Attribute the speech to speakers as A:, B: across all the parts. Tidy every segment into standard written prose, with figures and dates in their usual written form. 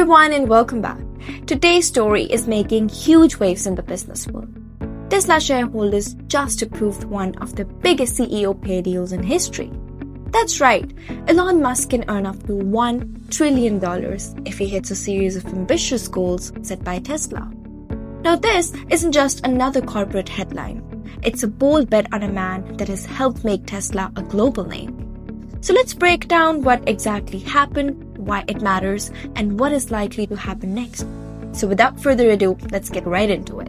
A: everyone and welcome back. Today's story is making huge waves in the business world. Tesla shareholders just approved one of the biggest CEO pay deals in history. That's right, Elon Musk can earn up to $1 trillion if he hits a series of ambitious goals set by Tesla. Now this isn't just another corporate headline. It's a bold bet on a man that has helped make Tesla a global name. So let's break down what exactly happened, why it matters, and what is likely to happen next. So without further ado, let's get right into it.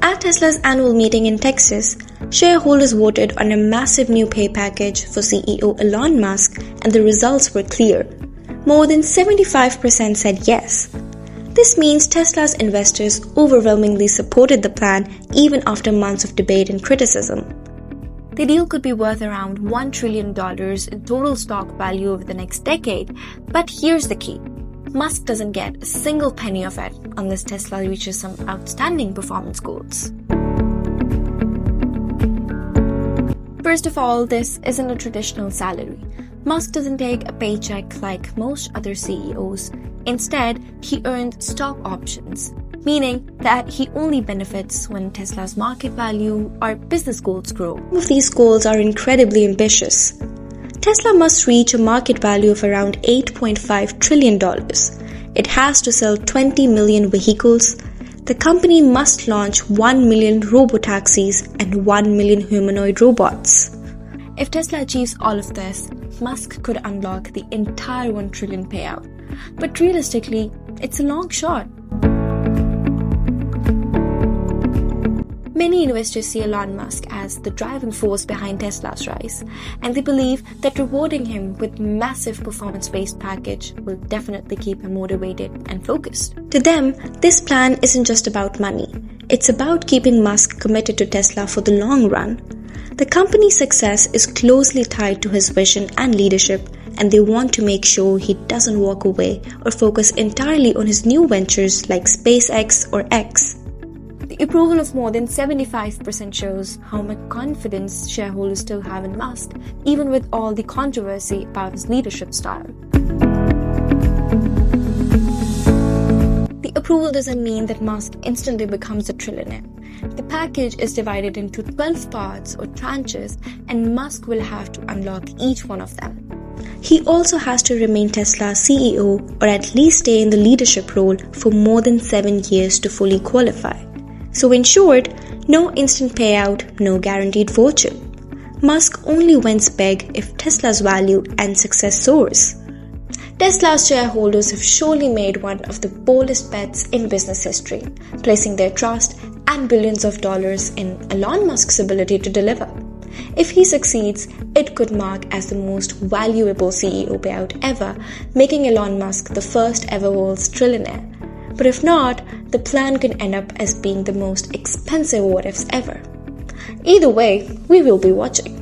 A: At Tesla's annual meeting in Texas, shareholders voted on a massive new pay package for CEO Elon Musk, and the results were clear. More than 75% said yes. This means Tesla's investors overwhelmingly supported the plan even after months of debate and criticism. The deal could be worth around $1 trillion in total stock value over the next decade, but here's the key. Musk doesn't get a single penny of it unless Tesla reaches some outstanding performance goals. First of all, this isn't a traditional salary. Musk doesn't take a paycheck like most other CEOs. Instead, he earned stock options, meaning that he only benefits when Tesla's market value or business goals grow. Some of these goals are incredibly ambitious. Tesla must reach a market value of around $8.5 trillion. It has to sell 20 million vehicles. The company must launch 1 million robotaxis and 1 million humanoid robots. If Tesla achieves all of this, Musk could unlock the entire $1 trillion payout. But realistically, it's a long shot. Many investors see Elon Musk as the driving force behind Tesla's rise, and they believe that rewarding him with massive performance-based package will definitely keep him motivated and focused. To them, this plan isn't just about money. It's about keeping Musk committed to Tesla for the long run. The company's success is closely tied to his vision and leadership, and they want to make sure he doesn't walk away or focus entirely on his new ventures like SpaceX or X. The approval of more than 75% shows how much confidence shareholders still have in Musk, even with all the controversy about his leadership style. The approval doesn't mean that Musk instantly becomes a trillionaire. The package is divided into 12 parts or tranches, and Musk will have to unlock each one of them. He also has to remain Tesla's CEO or at least stay in the leadership role for more than 7 years to fully qualify. So in short, no instant payout, no guaranteed fortune. Musk only wins big if Tesla's value and success soars. Tesla's shareholders have surely made one of the boldest bets in business history, placing their trust and billions of dollars in Elon Musk's ability to deliver. If he succeeds, it could mark as the most valuable CEO payout ever, making Elon Musk the first ever world's trillionaire. But if not, the plan could end up as being the most expensive what-ifs ever. Either way, we will be watching.